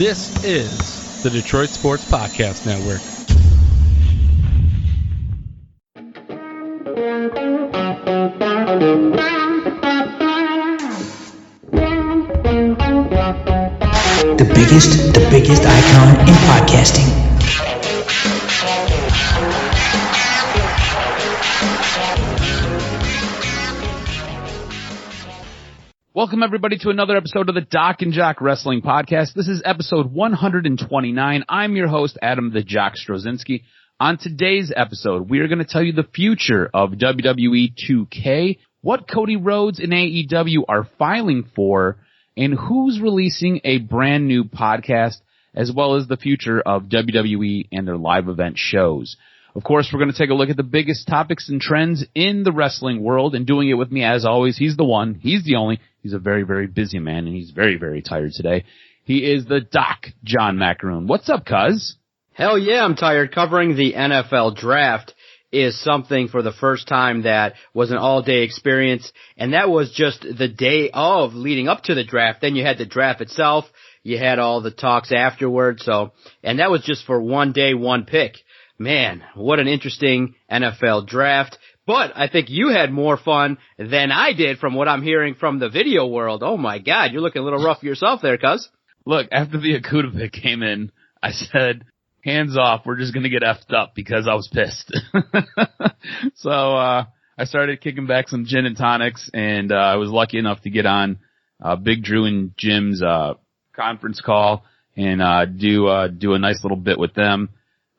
This is the Detroit Sports Podcast Network. The biggest icon in podcasting. Welcome, everybody, to another episode of the DocNJock Wrestling Podcast. This is episode 129. I'm your host, Adam the Jock Strozinski. On today's episode, we are going to tell you the future of WWE 2K, what Cody Rhodes and AEW are filing for, and who's releasing a brand new podcast, as well as the future of WWE and their live event shows. Of course, we're going to take a look at the biggest topics and trends in the wrestling world, and doing it with me, as always, he's the one, he's the only, he's a very, very busy man, and he's very, very tired today. He is the Doc, John Macaroon. What's up, cuz? Hell yeah, I'm tired. Covering the NFL draft is something for the first time that was an all-day experience, and that was just the day of leading up to the draft. Then you had the draft itself, you had all the talks afterwards, and that was just for one day, one pick. Man, what an interesting NFL draft. But I think you had more fun than I did from what I'm hearing from the video world. Oh my God, you're looking a little rough yourself there, cuz. Look, after the Akuda pick came in, I said, hands off, we're just going to get effed up because I was pissed. So I started kicking back some gin and tonics, and I was lucky enough to get on Big Drew and Jim's conference call and do a nice little bit with them.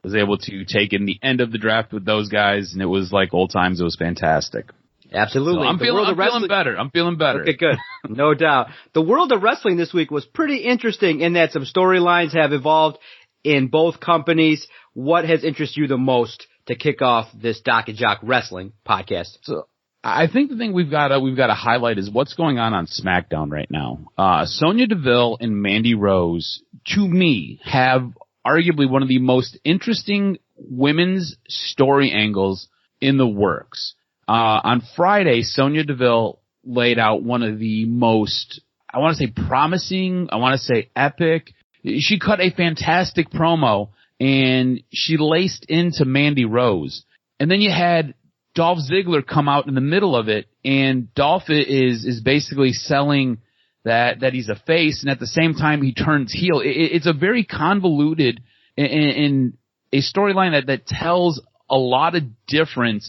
Was able to take in the end of the draft with those guys, and it was like old times. It was fantastic. Absolutely. So I'm feeling better. I'm feeling better. Okay, good. No doubt. The world of wrestling this week was pretty interesting in that some storylines have evolved in both companies. What has interested you the most to kick off this DocNJock Wrestling Podcast? So I think the thing we've got to highlight is what's going on SmackDown right now. Sonya Deville and Mandy Rose, to me, have arguably one of the most interesting women's story angles in the works. On Friday, Sonya Deville laid out one of the most, I want to say promising, I want to say epic. She cut a fantastic promo, and she laced into Mandy Rose. And then you had Dolph Ziggler come out in the middle of it, and Dolph is basically selling that he's a face, and at the same time he turns heel. It's a very convoluted in a storyline that tells a lot of different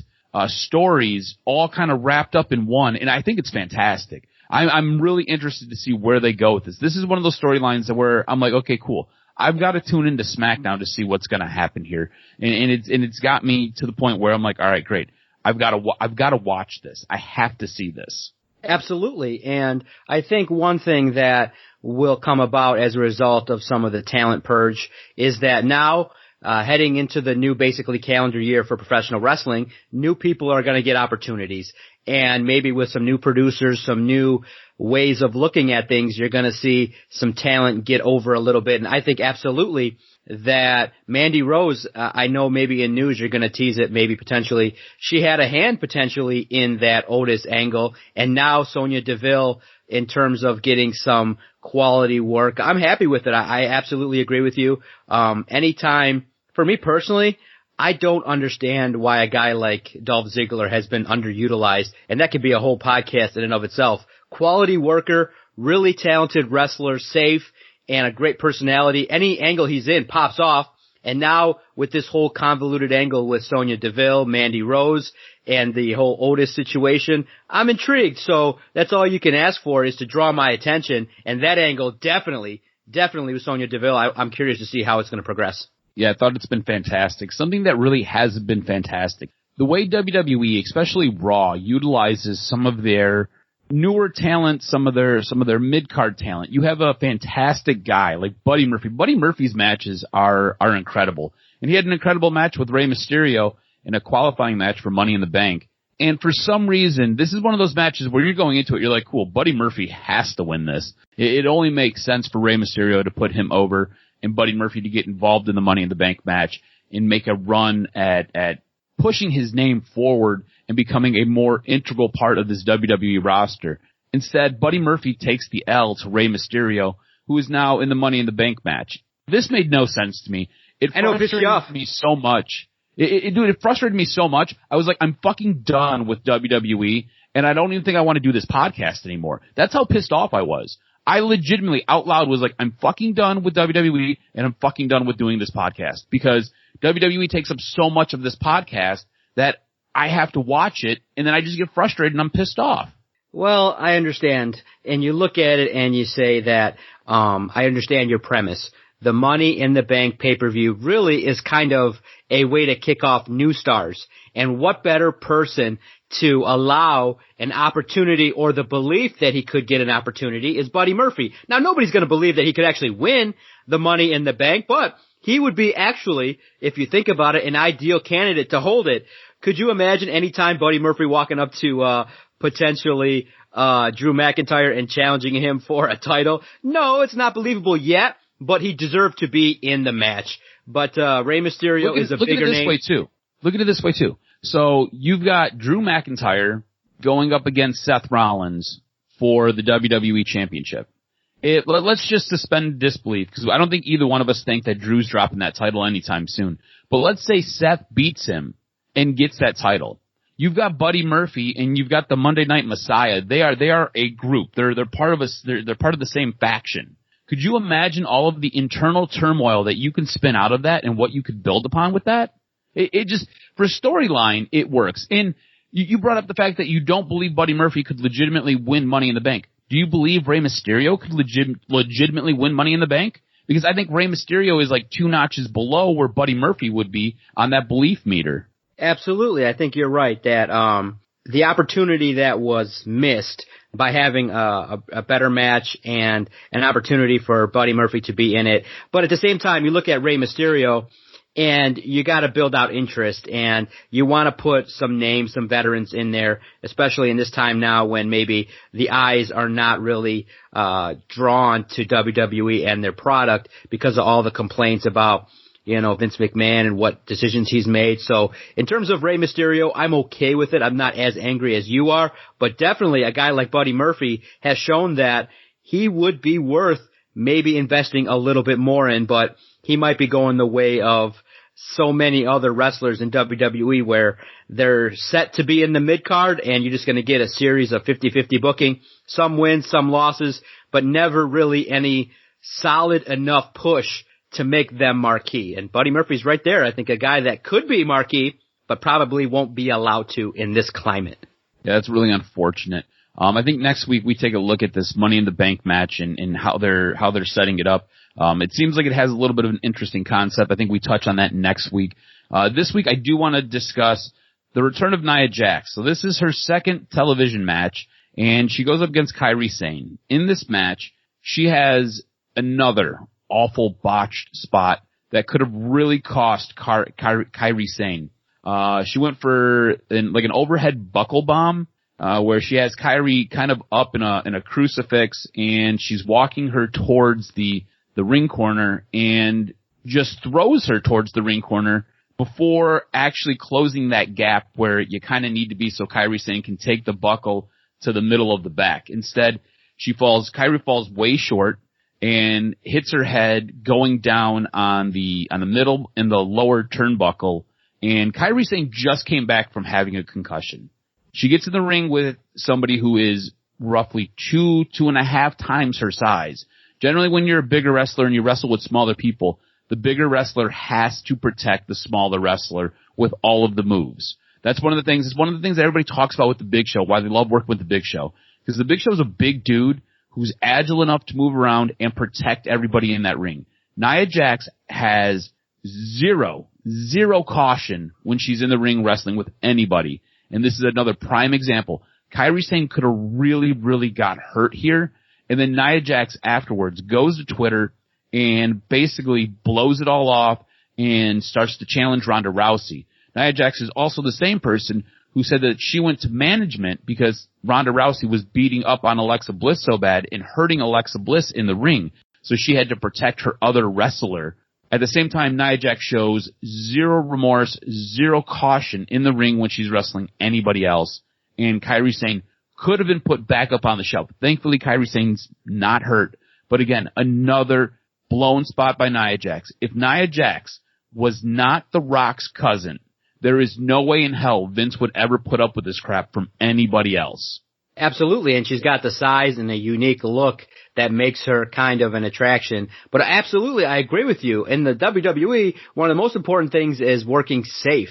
stories, all kind of wrapped up in one, and I think it's fantastic. I'm really interested to see where they go with this. This is one of those storylines where I'm like, okay, cool. I've got to tune into SmackDown to see what's going to happen here, and it's got me to the point where I'm like, all right, great. I've got to watch this. I have to see this. Absolutely. And I think one thing that will come about as a result of some of the talent purge is that now, heading into the new basically calendar year for professional wrestling, new people are going to get opportunities. And maybe with some new producers, some new ways of looking at things, you're going to see some talent get over a little bit. And I think absolutely that Mandy Rose, I know maybe in news you're going to tease it, maybe potentially, she had a hand potentially in that Otis angle, and now Sonya Deville in terms of getting some quality work. I'm happy with it. I absolutely agree with you. Anytime, for me personally, I don't understand why a guy like Dolph Ziggler has been underutilized, and that could be a whole podcast in and of itself. Quality worker, really talented wrestler, safe, and a great personality. Any angle he's in pops off. And now with this whole convoluted angle with Sonya Deville, Mandy Rose, and the whole Otis situation, I'm intrigued. So that's all you can ask for is to draw my attention. And that angle definitely with Sonya Deville, I'm curious to see how it's going to progress. Yeah, I thought it's been fantastic. Something that really has been fantastic. The way WWE, especially Raw, utilizes some of their newer talent, some of their mid-card talent. You have a fantastic guy like Buddy Murphy. Buddy Murphy's matches are incredible. And he had an incredible match with Rey Mysterio in a qualifying match for Money in the Bank. And for some reason, this is one of those matches where you're going into it, you're like, cool, Buddy Murphy has to win this. It only makes sense for Rey Mysterio to put him over and Buddy Murphy to get involved in the Money in the Bank match and make a run at pushing his name forward and becoming a more integral part of this WWE roster. Instead, Buddy Murphy takes the L to Rey Mysterio, who is now in the Money in the Bank match. This made no sense to me. It frustrated me so much. Dude, it frustrated me so much. I was like, I'm fucking done with WWE, and I don't even think I want to do this podcast anymore. That's how pissed off I was. I legitimately, out loud, was like, I'm fucking done with WWE, and I'm fucking done with doing this podcast, because WWE takes up so much of this podcast that I have to watch it, and then I just get frustrated and I'm pissed off. Well, I understand. And you look at it and you say that, I understand your premise. The Money in the Bank pay-per-view really is kind of a way to kick off new stars. And what better person to allow an opportunity or the belief that he could get an opportunity is Buddy Murphy. Now, nobody's going to believe that he could actually win the Money in the Bank, but he would be actually, if you think about it, an ideal candidate to hold it. Could you imagine any time Buddy Murphy walking up to potentially Drew McIntyre and challenging him for a title? No, it's not believable yet, but he deserved to be in the match. But Rey Mysterio is a bigger name. Look at it this way too. So you've got Drew McIntyre going up against Seth Rollins for the WWE Championship. Let's just suspend disbelief, because I don't think either one of us think that Drew's dropping that title anytime soon. But let's say Seth beats him and gets that title. You've got Buddy Murphy and you've got the Monday Night Messiah. They are a group. They're part of they're part of the same faction. Could you imagine all of the internal turmoil that you can spin out of that and what you could build upon with that? It just, for storyline, it works. And you brought up the fact that you don't believe Buddy Murphy could legitimately win Money in the Bank. Do you believe Rey Mysterio could legitimately win Money in the Bank? Because I think Rey Mysterio is like 2 notches below where Buddy Murphy would be on that belief meter. Absolutely. I think you're right that the opportunity that was missed by having a better match and an opportunity for Buddy Murphy to be in it. But at the same time, you look at Rey Mysterio, and you got to build out interest, and you want to put some names, some veterans in there, especially in this time now when maybe the eyes are not really drawn to WWE and their product because of all the complaints about, Vince McMahon and what decisions he's made. So in terms of Rey Mysterio, I'm okay with it. I'm not as angry as you are, but definitely a guy like Buddy Murphy has shown that he would be worth maybe investing a little bit more in, but he might be going the way of so many other wrestlers in WWE where they're set to be in the mid-card and you're just going to get a series of 50-50 booking, some wins, some losses, but never really any solid enough push to make them marquee. And Buddy Murphy's right there. I think a guy that could be marquee, but probably won't be allowed to in this climate. Yeah, that's really unfortunate. I think next week we take a look at this Money in the Bank match and how they're setting it up. It seems like it has a little bit of an interesting concept. I think we touch on that next week. This week I do want to discuss the return of Nia Jax. So this is her second television match, and she goes up against Kairi Sane. In this match, she has another awful botched spot that could have really cost Kairi Sane. She went for an overhead buckle bomb, where she has Kairi kind of up in a crucifix, and she's walking her towards the ring corner and just throws her towards the ring corner before actually closing that gap where you kind of need to be so Kairi Sane can take the buckle to the middle of the back. Instead, Kairi falls way short and hits her head going down on the middle and the lower turnbuckle, and Kairi Sane just came back from having a concussion. She gets in the ring with somebody who is roughly 2.5 times her size. Generally, when you're a bigger wrestler and you wrestle with smaller people, the bigger wrestler has to protect the smaller wrestler with all of the moves. That's one of the things. It's one of the things that everybody talks about with the Big Show, why they love working with the Big Show. Because the Big Show is a big dude who's agile enough to move around and protect everybody in that ring. Nia Jax has zero caution when she's in the ring wrestling with anybody. And this is another prime example. Kairi Sane could have really got hurt here. And then Nia Jax afterwards goes to Twitter and basically blows it all off and starts to challenge Ronda Rousey. Nia Jax is also the same person who said that she went to management because Ronda Rousey was beating up on Alexa Bliss so bad and hurting Alexa Bliss in the ring. So she had to protect her other wrestler. At the same time, Nia Jax shows zero remorse, zero caution in the ring when she's wrestling anybody else. And Kairi Sane could have been put back up on the shelf. Thankfully, Kairi Sane's not hurt, But again, another blown spot by Nia Jax. If Nia Jax was not The Rock's cousin, there is no way in hell Vince would ever put up with this crap from anybody else. Absolutely, and she's got the size and the unique look that makes her kind of an attraction. But absolutely, I agree with you. In the WWE, one of the most important things is working safe.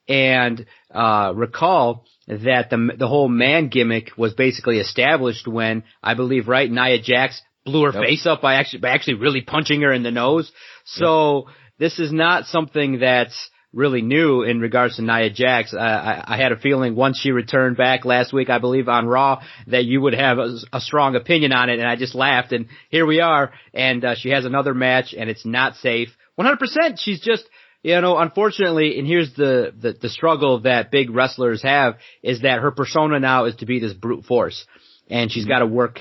And recall that the whole man gimmick was basically established when, I believe, right, Nia Jax blew her face up by actually really punching her in the nose. So this is not something that's really new in regards to Nia Jax. I had a feeling once she returned back last week, I believe on Raw, that you would have a strong opinion on it, and I just laughed, and here we are, and she has another match, and it's not safe. 100%, she's just, unfortunately, and here's the struggle that big wrestlers have, is that her persona now is to be this brute force. And she's got to work,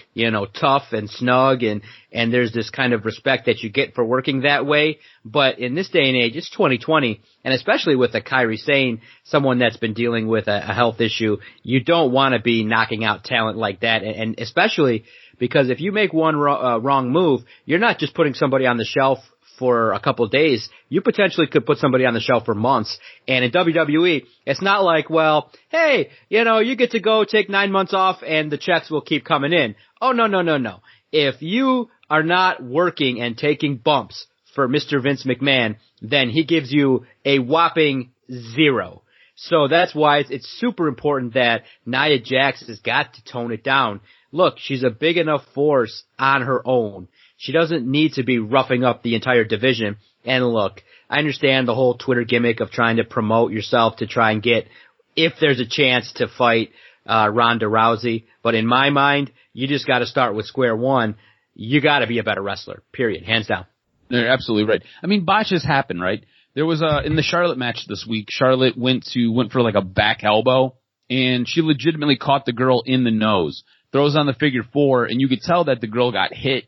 tough and snug, and there's this kind of respect that you get for working that way. But in this day and age, it's 2020, and especially with a Kairi Sane, someone that's been dealing with a health issue, you don't want to be knocking out talent like that, and especially because if you make one wrong move, you're not just putting somebody on the shelf for a couple of days, you potentially could put somebody on the shelf for months. And in WWE, it's not like, well, hey, you get to go take 9 months off and the checks will keep coming in. Oh, no. If you are not working and taking bumps for Mr. Vince McMahon, then he gives you a whopping 0. So that's why it's super important that Nia Jax has got to tone it down. Look, she's a big enough force on her own. She doesn't need to be roughing up the entire division. And look, I understand the whole Twitter gimmick of trying to promote yourself to try and get, if there's a chance to fight Ronda Rousey. But in my mind, you just got to start with square one. You got to be a better wrestler, period, hands down. You're absolutely right. I mean, botches happen, right? There was in the Charlotte match this week, Charlotte went for like a back elbow, and she legitimately caught the girl in the nose. Throws on the figure 4, and you could tell that the girl got hit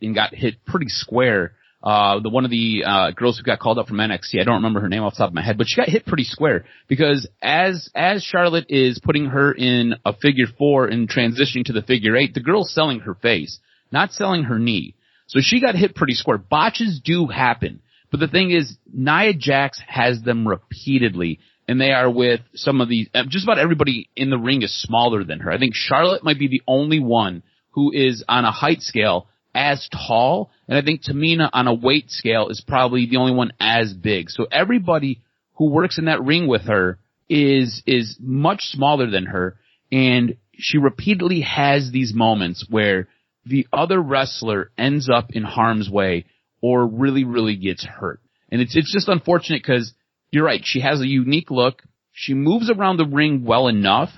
pretty square. One of the girls who got called up from NXT, I don't remember her name off the top of my head, but she got hit pretty square because as Charlotte is putting her in a figure 4 and transitioning to the figure 8, the girl's selling her face, not selling her knee. So she got hit pretty square. Botches do happen, but the thing is, Nia Jax has them repeatedly. And they are with some of these, just about everybody in the ring is smaller than her. I think Charlotte might be the only one who is on a height scale as tall. And I think Tamina on a weight scale is probably the only one as big. So everybody who works in that ring with her is much smaller than her. And she repeatedly has these moments where the other wrestler ends up in harm's way or really, really gets hurt. And it's just unfortunate because you're right. She has a unique look. She moves around the ring well enough.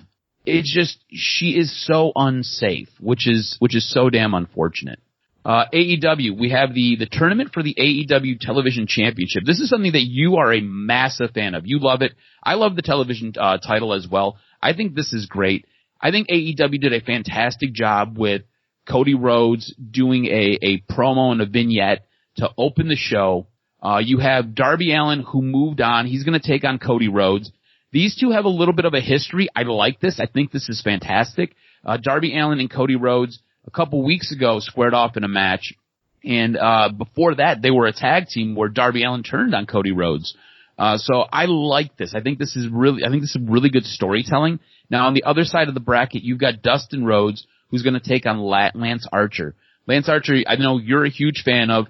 It's just, she is so unsafe, which is so damn unfortunate. AEW, we have the tournament for the AEW Television Championship. This is something that you are a massive fan of. You love it. I love the television title as well. I think this is great. I think AEW did a fantastic job with Cody Rhodes doing a promo and a vignette to open the show. You have Darby Allin, who moved on. He's going to take on Cody Rhodes. These two have a little bit of a history. I like this. I think this is fantastic. Darby Allin and Cody Rhodes a couple weeks ago squared off in a match. And before that, they were a tag team where Darby Allin turned on Cody Rhodes. So I like this. I think this is really good storytelling. Now, on the other side of the bracket, you've got Dustin Rhodes, who's going to take on Lance Archer. Lance Archer, I know you're a huge fan of.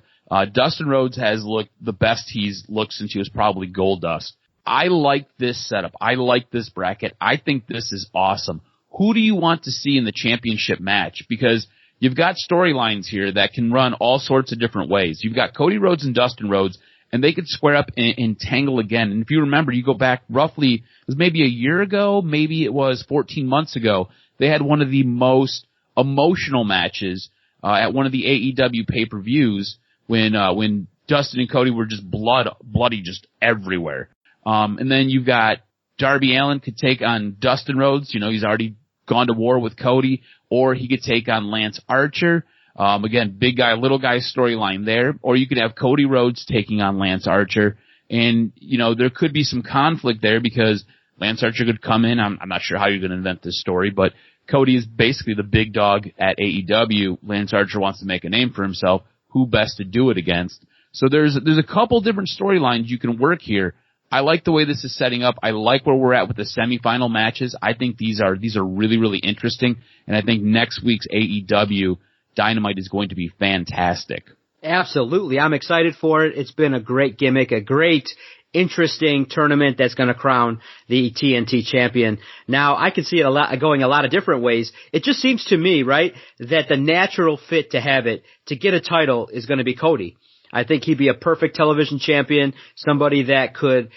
Dustin Rhodes has looked the best he's looked since he was probably Goldust. I like this setup. I like this bracket. I think this is awesome. Who do you want to see in the championship match? Because you've got storylines here that can run all sorts of different ways. You've got Cody Rhodes and Dustin Rhodes, and they could square up and tangle again. And if you remember, you go back roughly, it was maybe a year ago, maybe it was 14 months ago, they had one of the most emotional matches at one of the AEW pay-per-views when Dustin and Cody were just bloody just everywhere. And then you've got Darby Allin could take on Dustin Rhodes. You know, he's already gone to war with Cody, or he could take on Lance Archer. Again, big guy, little guy storyline there. Or you could have Cody Rhodes taking on Lance Archer. And, you know, there could be some conflict there because Lance Archer could come in. I'm not sure how you're going to invent this story, but Cody is basically the big dog at AEW. Lance Archer wants to make a name for himself. who best to do it against. So there's a couple different storylines you can work here. I like the way this is setting up. I like where we're at with the semifinal matches. I think these are really, really interesting. And I think next week's AEW Dynamite is going to be fantastic. Absolutely. I'm excited for it. It's been a great gimmick, a great, interesting tournament that's going to crown the TNT champion. Now, I can see it going a lot of different ways. It just seems to me, right, that the natural fit to have it, to get a title, is going to be Cody. I think he'd be a perfect television champion, somebody that could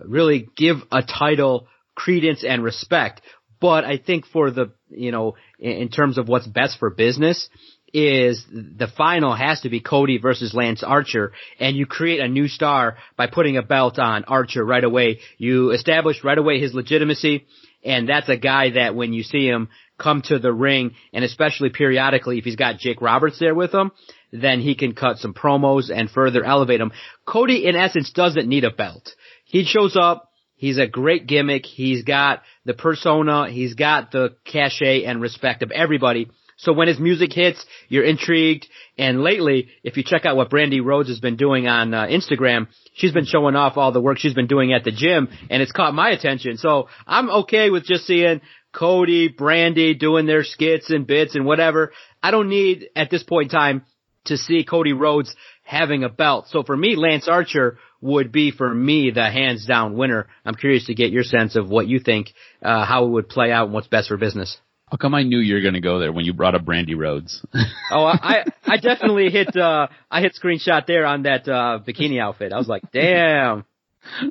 really give a title credence and respect. But I think for the, in terms of what's best for business, is the final has to be Cody versus Lance Archer, and you create a new star by putting a belt on Archer right away. You establish right away his legitimacy, and that's a guy that when you see him come to the ring, and especially periodically if he's got Jake Roberts there with him, then he can cut some promos and further elevate him. Cody, in essence, doesn't need a belt. He shows up. He's a great gimmick. He's got the persona. He's got the cachet and respect of everybody. So when his music hits, you're intrigued. And lately, if you check out what Mandy Rose has been doing on Instagram, she's been showing off all the work she's been doing at the gym, and it's caught my attention. So I'm okay with just seeing Cody, Brandy doing their skits and bits and whatever. I don't need, at this point in time, to see Cody Rhodes having a belt. So for me, Lance Archer would be, for me, the hands-down winner. I'm curious to get your sense of what you think, how it would play out and what's best for business. How come I knew you were going to go there when you brought up Brandy Rhodes? I definitely hit screenshot there on that bikini outfit. I was like, damn.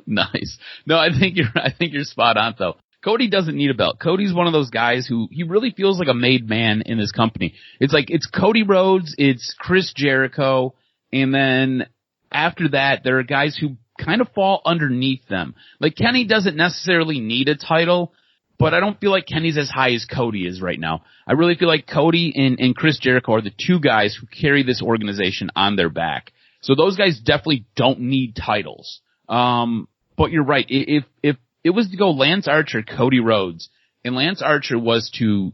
Nice. No, I think you're spot on though. Cody doesn't need a belt. Cody's one of those guys who he really feels like a made man in this company. It's Cody Rhodes, it's Chris Jericho, and then after that there are guys who kind of fall underneath them. Like Kenny doesn't necessarily need a title, but I don't feel like Kenny's as high as Cody is right now. I really feel like Cody and Chris Jericho are the two guys who carry this organization on their back. So those guys definitely don't need titles. But you're right. If it was to go Lance Archer, Cody Rhodes, and Lance Archer was to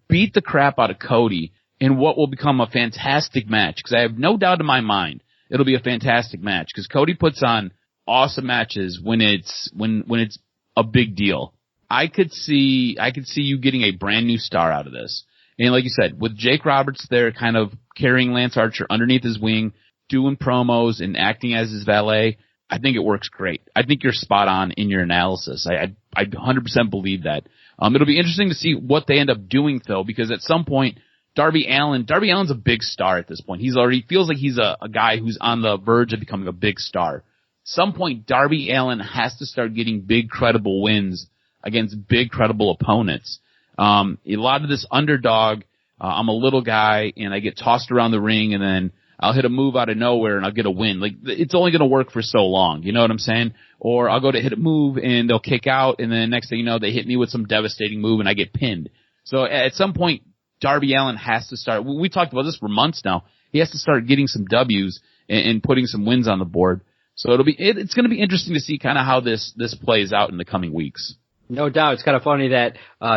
beat the crap out of Cody in what will become a fantastic match, because I have no doubt in my mind it'll be a fantastic match, because Cody puts on awesome matches when it's a big deal. I could see you getting a brand new star out of this. And like you said, with Jake Roberts there kind of carrying Lance Archer underneath his wing, doing promos and acting as his valet, I think it works great. I think you're spot on in your analysis. I 100% believe that. It'll be interesting to see what they end up doing though, because at some point, Darby Allin's a big star at this point. He feels like he's a guy who's on the verge of becoming a big star. At some point, Darby Allin has to start getting big credible wins against big credible opponents. A lot of this underdog, I'm a little guy and I get tossed around the ring and then I'll hit a move out of nowhere and I'll get a win. Like, it's only going to work for so long. You know what I'm saying? Or I'll go to hit a move and they'll kick out and then next thing you know, they hit me with some devastating move and I get pinned. So at some point, Darby Allin has to start. We talked about this for months now. He has to start getting some W's and putting some wins on the board. So it's going to be interesting to see kind of how this plays out in the coming weeks. No doubt. It's kind of funny that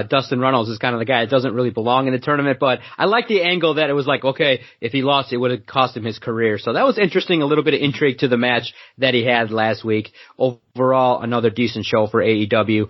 Dustin Runnels is kind of the guy that doesn't really belong in the tournament, but I like the angle that it was like, okay, if he lost, it would have cost him his career. So that was interesting, a little bit of intrigue to the match that he had last week. Overall, another decent show for AEW,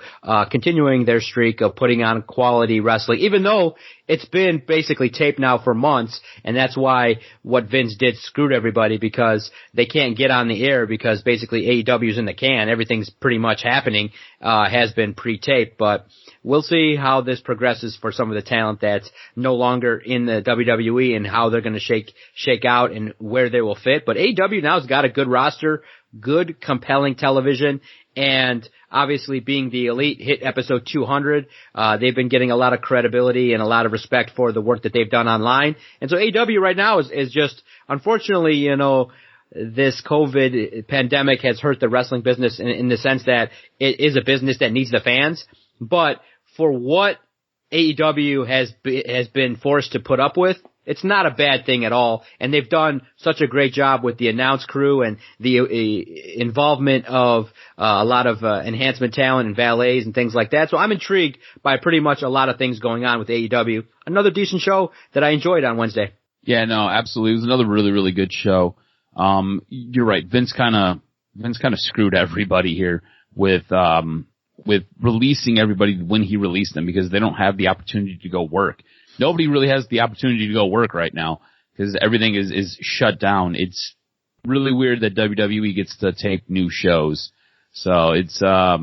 continuing their streak of putting on quality wrestling, even though it's been basically taped now for months, and that's why what Vince did screwed everybody, because they can't get on the air because basically AEW's in the can. Everything's pretty much happening, has been pre-taped, but we'll see how this progresses for some of the talent that's no longer in the WWE and how they're going to shake out and where they will fit. But AEW now has got a good roster, good, compelling television, and obviously being the Elite hit episode 200, they've been getting a lot of credibility and a lot of respect for the work that they've done online. And so AEW right now is just, unfortunately, you know, this COVID pandemic has hurt the wrestling business in the sense that it is a business that needs the fans. But for what AEW has been forced to put up with, it's not a bad thing at all. And they've done such a great job with the announce crew and the involvement of a lot of enhancement talent and valets and things like that. So I'm intrigued by pretty much a lot of things going on with AEW. Another decent show that I enjoyed on Wednesday. Yeah, no, absolutely. It was another really, really good show. You're right. Vince kind of screwed everybody here with releasing everybody when he released them because they don't have the opportunity to go work. Nobody really has the opportunity to go work right now because everything is shut down. It's really weird that WWE gets to take new shows. So it's, I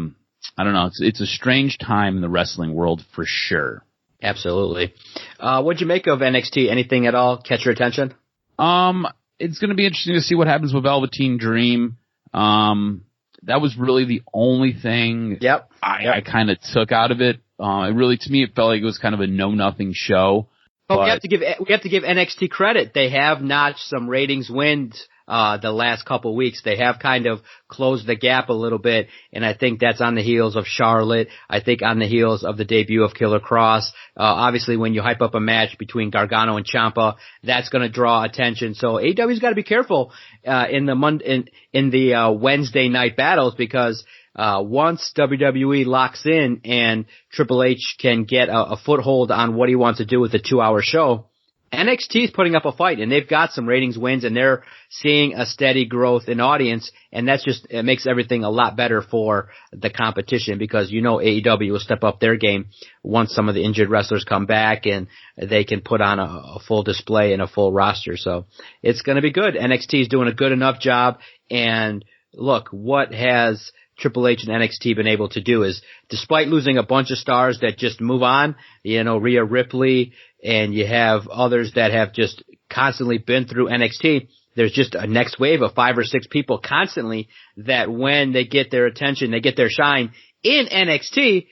don't know. It's a strange time in the wrestling world for sure. Absolutely. What'd you make of NXT? Anything at all catch your attention? It's going to be interesting to see what happens with Velveteen Dream. That was really the only thing I kind of took out of it. To me, it felt like it was kind of a know-nothing show. But we have to give NXT credit. They have notched some ratings wins the last couple weeks. They have kind of closed the gap a little bit, and I think that's on the heels of Charlotte. I think on the heels of the debut of Killer Cross. Obviously, when you hype up a match between Gargano and Ciampa, that's going to draw attention. So AEW's got to be careful in the Wednesday night battles because once WWE locks in and Triple H can get a foothold on what he wants to do with the 2-hour show, NXT is putting up a fight, and they've got some ratings wins, and they're seeing a steady growth in audience, and it makes everything a lot better for the competition because AEW will step up their game once some of the injured wrestlers come back and they can put on a full display and a full roster. So it's going to be good. NXT is doing a good enough job, and look, what has Triple H and NXT been able to do is, despite losing a bunch of stars that just move on, Rhea Ripley, and you have others that have just constantly been through NXT, there's just a next wave of 5 or 6 people constantly that when they get their attention, they get their shine in NXT,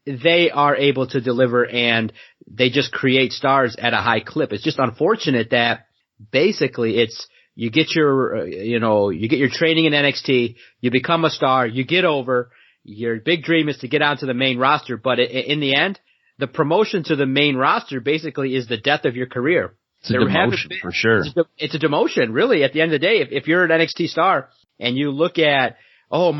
they are able to deliver and they just create stars at a high clip. It's just unfortunate that basically you get your training in NXT, you become a star, you get over, your big dream is to get onto the main roster, but in the end, the promotion to the main roster basically is the death of your career. It's a demotion for sure. It's a demotion, really. At the end of the day, if you're an NXT star and you look at, your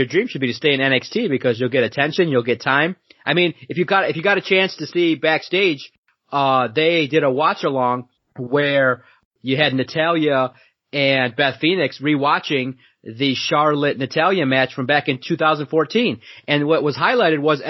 dream should be to stay in NXT because you'll get attention, you'll get time. I mean, if you got a chance to see backstage, they did a watch along where you had Natalya and Beth Phoenix rewatching the Charlotte-Natalya match from back in 2014. And what was highlighted was,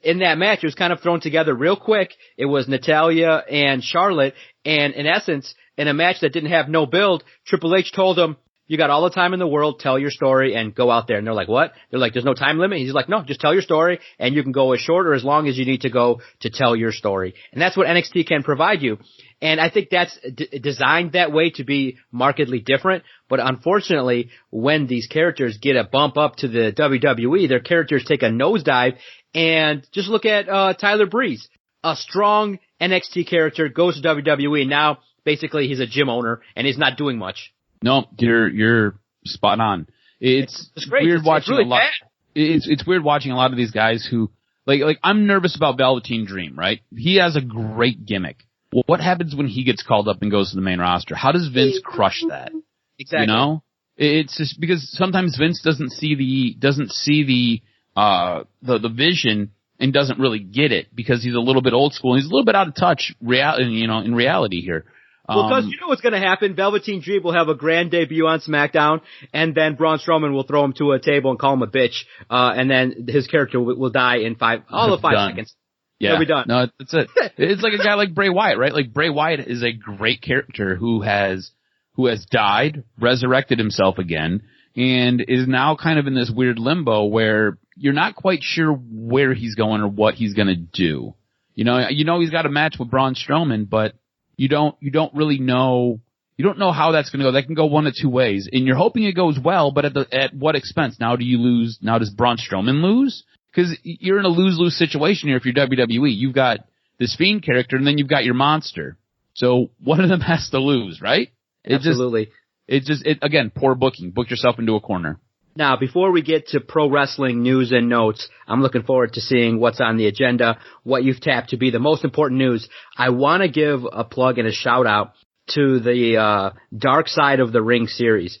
in that match, it was kind of thrown together real quick. It was Natalya and Charlotte. And in essence, in a match that didn't have no build, Triple H told them, you got all the time in the world, tell your story and go out there. And they're like, what? They're like, there's no time limit. He's like, no, just tell your story and you can go as short or as long as you need to go to tell your story. And that's what NXT can provide you. And I think that's designed that way to be markedly different. But unfortunately, when these characters get a bump up to the WWE, their characters take a nosedive. And just look at Tyler Breeze, a strong NXT character, goes to WWE. Now, basically, he's a gym owner and he's not doing much. No, you're spot on. It's great. Weird watching a lot. It's weird watching a lot of these guys who like I'm nervous about Velveteen Dream, right? He has a great gimmick. Well, what happens when he gets called up and goes to the main roster? How does Vince crush that? Exactly. It's just because sometimes Vince doesn't see the vision and doesn't really get it because he's a little bit old school. He's a little bit out of touch in reality here. Well, because you know what's going to happen. Velveteen Dream will have a grand debut on SmackDown, and then Braun Strowman will throw him to a table and call him a bitch, and then his character will die in 5 seconds. Yeah, he'll be done. No, that's it. It's like a guy like Bray Wyatt, right? Like Bray Wyatt is a great character who has died, resurrected himself again, and is now kind of in this weird limbo where you're not quite sure where he's going or what he's going to do. You know he's got a match with Braun Strowman, but you don't really know. You don't know how that's going to go. That can go one of two ways, and you're hoping it goes well. But at what expense? Now do you lose? Now does Braun Strowman lose? Because you're in a lose-lose situation here if you're WWE. You've got this Fiend character, and then you've got your monster. So one of them has to lose, right? Absolutely. Again, poor booking. Book yourself into a corner. Now, before we get to pro wrestling news and notes, I'm looking forward to seeing what's on the agenda, what you've tapped to be the most important news. I want to give a plug and a shout-out to the Dark Side of the Ring series.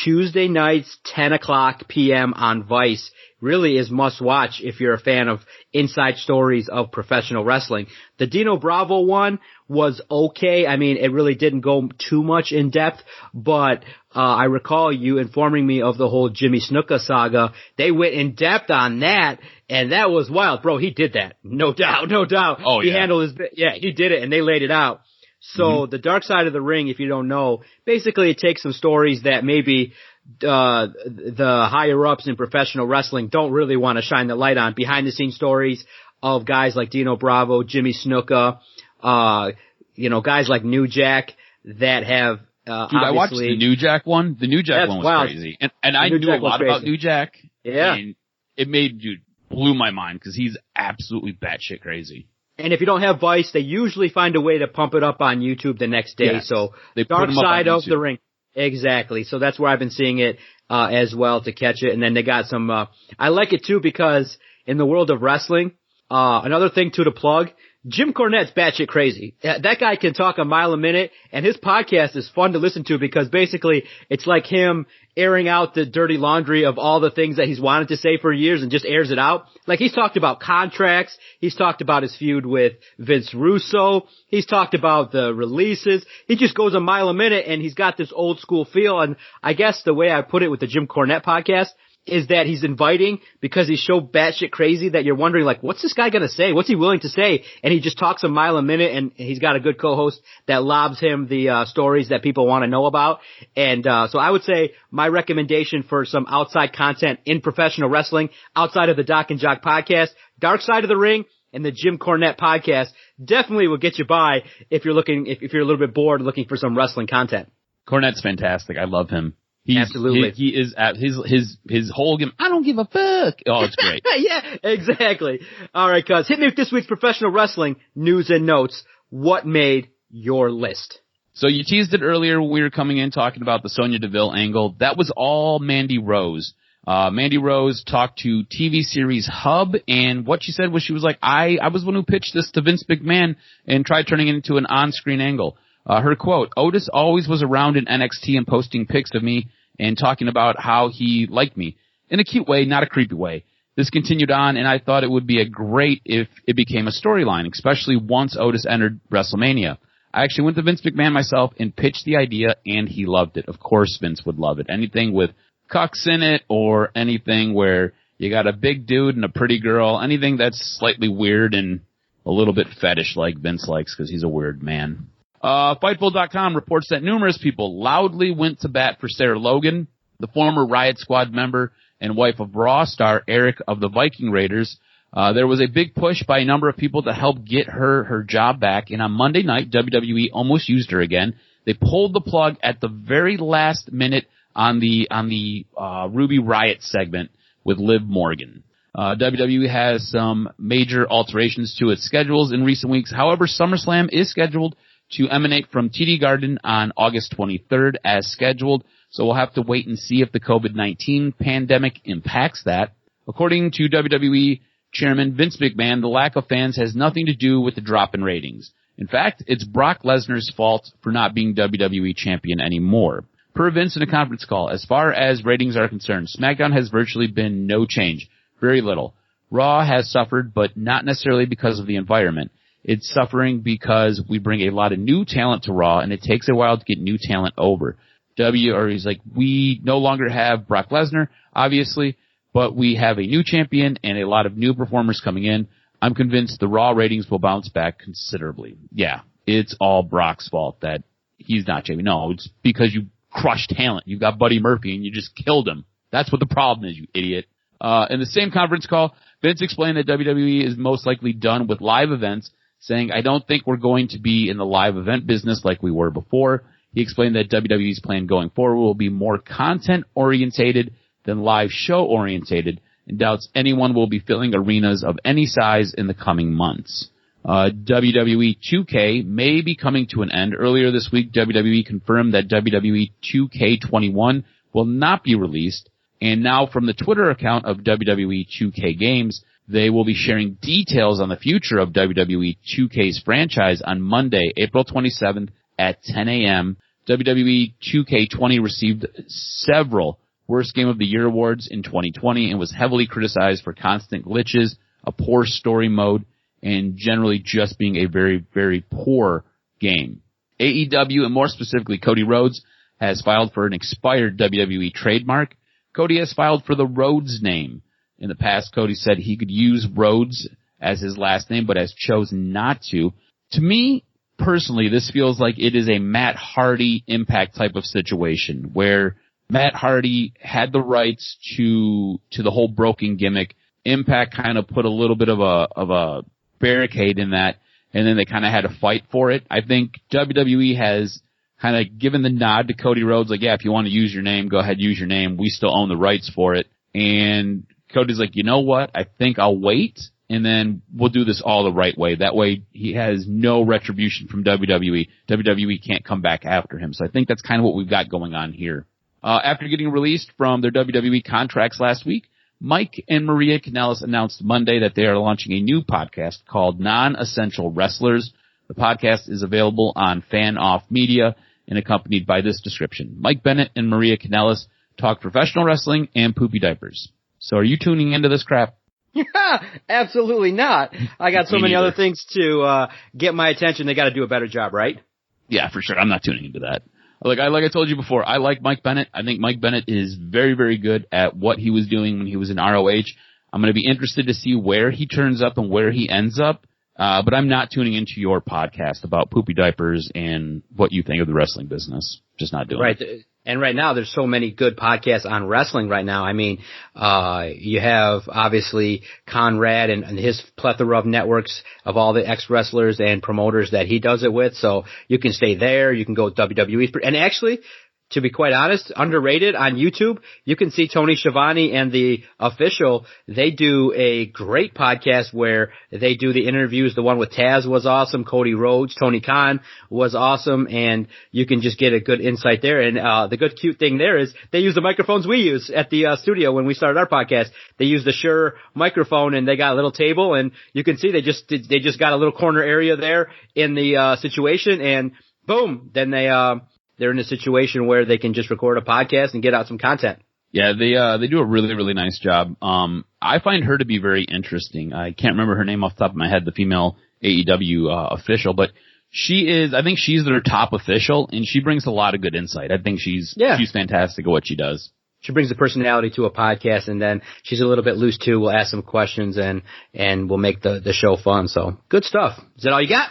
Tuesday nights, 10 o'clock p.m. on Vice. really is must watch if you're a fan of inside stories of professional wrestling. The Dino Bravo one was okay. I mean, it really didn't go too much in depth, but I recall you informing me of the whole Jimmy Snuka saga. They went in depth on that, and that was wild. Bro, he did that. No doubt, no doubt. Oh, He yeah. handled he did it, and they laid it out. So the Dark Side of the Ring, if you don't know, basically it takes some stories that maybe the higher ups in professional wrestling don't really want to shine the light on, behind the scenes stories of guys like Dino Bravo, Jimmy Snuka, guys like Nia Jax that have Dude, I watched the Nia Jax one. The Nia Jax one was wild. crazy. And I knew a lot about Nia Jax. Yeah. And it blew my mind because he's absolutely batshit crazy. And if you don't have Vice, they usually find a way to pump it up on YouTube the next day. Yes. So They put Dark him up on Side of YouTube. the Ring. Exactly. So that's where I've been seeing it as well to catch it. And then they got some I like it too because in the world of wrestling, another thing too to plug, Jim Cornette's batshit crazy. That guy can talk a mile a minute, and his podcast is fun to listen to because basically it's like him airing out the dirty laundry of all the things that he's wanted to say for years and just airs it out. Like he's talked about contracts, he's talked about his feud with Vince Russo, he's talked about the releases. He just goes a mile a minute, and he's got this old school feel. And I guess the way I put it with the Jim Cornette podcast is that he's inviting because he's so batshit crazy that you're wondering, like, what's this guy going to say? What's he willing to say? And he just talks a mile a minute, and he's got a good co-host that lobs him the stories that people want to know about. And so I would say my recommendation for some outside content in professional wrestling outside of the Doc and Jock podcast, Dark Side of the Ring and the Jim Cornette podcast definitely will get you by if you're if you're a little bit bored looking for some wrestling content. Cornette's fantastic. I love him. Absolutely. He is at his whole game. I don't give a fuck. Oh, it's great. Yeah, exactly. All right, cuz hit me with this week's professional wrestling news and notes. What made your list? So you teased it earlier when we were coming in talking about the Sonya Deville angle. That was all Mandy Rose. Mandy Rose talked to TV series Hub, and what she said was she was like, I was the one who pitched this to Vince McMahon and tried turning it into an on-screen angle. Her quote, Otis always was around in NXT and posting pics of me and talking about how he liked me. In a cute way, not a creepy way. This continued on, and I thought it would be great if it became a storyline, especially once Otis entered WrestleMania. I actually went to Vince McMahon myself and pitched the idea, and he loved it. Of course Vince would love it. Anything with cucks in it or anything where you got a big dude and a pretty girl, anything that's slightly weird and a little bit fetish like Vince likes because he's a weird man. Fightful.com reports that numerous people loudly went to bat for Sarah Logan, the former Riot Squad member and wife of Raw star Eric of the Viking Raiders. There was a big push by a number of people to help get her job back, and on Monday night, WWE almost used her again. They pulled the plug at the very last minute on the Ruby Riot segment with Liv Morgan. WWE has some major alterations to its schedules in recent weeks. However, SummerSlam is scheduled to emanate from TD Garden on August 23rd as scheduled, so we'll have to wait and see if the COVID-19 pandemic impacts that. According to WWE Chairman Vince McMahon, the lack of fans has nothing to do with the drop in ratings. In fact, it's Brock Lesnar's fault for not being WWE champion anymore. Per Vince in a conference call, as far as ratings are concerned, SmackDown has virtually been no change, very little. Raw has suffered, but not necessarily because of the environment. It's suffering because we bring a lot of new talent to Raw, and it takes a while to get new talent over. He's like, we no longer have Brock Lesnar, obviously, but we have a new champion and a lot of new performers coming in. I'm convinced the Raw ratings will bounce back considerably. Yeah, it's all Brock's fault that he's not champion. No, it's because you crushed talent. You got Buddy Murphy and you just killed him. That's what the problem is, you idiot. In the same conference call, Vince explained that WWE is most likely done with live events, saying, I don't think we're going to be in the live event business like we were before. He explained that WWE's plan going forward will be more content-orientated than live show-orientated, and doubts anyone will be filling arenas of any size in the coming months. WWE 2K may be coming to an end. Earlier this week, WWE confirmed that WWE 2K21 will not be released, and now from the Twitter account of WWE 2K Games, they will be sharing details on the future of WWE 2K's franchise on Monday, April 27th at 10 a.m. WWE 2K20 received several Worst Game of the Year awards in 2020 and was heavily criticized for constant glitches, a poor story mode, and generally just being a very, very poor game. AEW, and more specifically Cody Rhodes, has filed for an expired WWE trademark. Cody has filed for the Rhodes name. In the past, Cody said he could use Rhodes as his last name, but has chosen not to. To me, personally, this feels like it is a Matt Hardy Impact type of situation, where Matt Hardy had the rights to the whole broken gimmick. Impact kind of put a little bit of a barricade in that, and then they kind of had to fight for it. I think WWE has kind of given the nod to Cody Rhodes, like, yeah, if you want to use your name, go ahead, use your name. We still own the rights for it. And Cody's like, you know what? I think I'll wait, and then we'll do this all the right way. That way he has no retribution from WWE. WWE can't come back after him. So I think that's kind of what we've got going on here. After getting released from their WWE contracts last week, Mike and Maria Kanellis announced Monday that they are launching a new podcast called Non-Essential Wrestlers. The podcast is available on Fan Off Media and accompanied by this description. Mike Bennett and Maria Kanellis talk professional wrestling and poopy diapers. So are you tuning into this crap? Absolutely not. I got so many other things to get my attention. They got to do a better job, right? Yeah, for sure. I'm not tuning into that. Like I told you before, I like Mike Bennett. I think Mike Bennett is very, very good at what he was doing when he was in ROH. I'm going to be interested to see where he turns up and where he ends up. But I'm not tuning into your podcast about poopy diapers and what you think of the wrestling business. Just not doing it. And right now, there's so many good podcasts on wrestling right now. I mean, you have obviously Conrad and his plethora of networks of all the ex-wrestlers and promoters that he does it with. So you can stay there. You can go WWE. And actually, to be quite honest, underrated on YouTube, you can see Tony Schiavone and The Official. They do a great podcast where they do the interviews. The one with Taz was awesome. Cody Rhodes, Tony Khan was awesome. And you can just get a good insight there. And the good, cute thing there is they use the microphones we use at the studio when we started our podcast. They use the Shure microphone, and they got a little table. And you can see they just got a little corner area there in the situation. And boom, then they're in a situation where they can just record a podcast and get out some content. Yeah, they do a really, really nice job. I find her to be very interesting. I can't remember her name off the top of my head, the female AEW official, but I think she's their top official, and she brings a lot of good insight. I think she's fantastic at what she does. She brings the personality to a podcast, and then she's a little bit loose too. We'll ask some questions and we'll make the show fun. So good stuff. Is that all you got?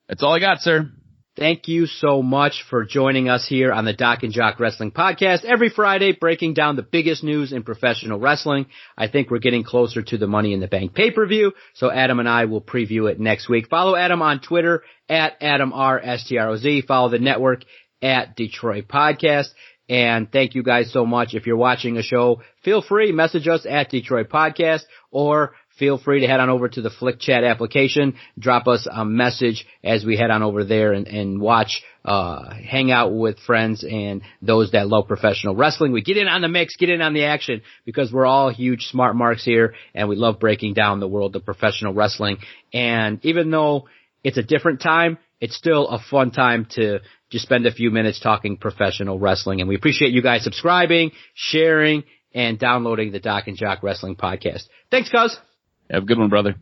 That's all I got, sir. Thank you so much for joining us here on the DocNJock Wrestling Podcast every Friday, breaking down the biggest news in professional wrestling. I think we're getting closer to the Money in the Bank pay-per-view, so Adam and I will preview it next week. Follow Adam on Twitter at AdamRSTROZ. Follow the network at Detroit Podcast. And thank you guys so much. If you're watching a show, feel free, message us at Detroit Podcast, or feel free to head on over to the Flick Chat application, drop us a message as we head on over there and watch, hang out with friends and those that love professional wrestling. We get in on the mix, get in on the action, because we're all huge smart marks here, and we love breaking down the world of professional wrestling. And even though it's a different time, it's still a fun time to just spend a few minutes talking professional wrestling. And we appreciate you guys subscribing, sharing, and downloading the DocNJock Wrestling Podcast. Thanks, cuz. Have a good one, brother.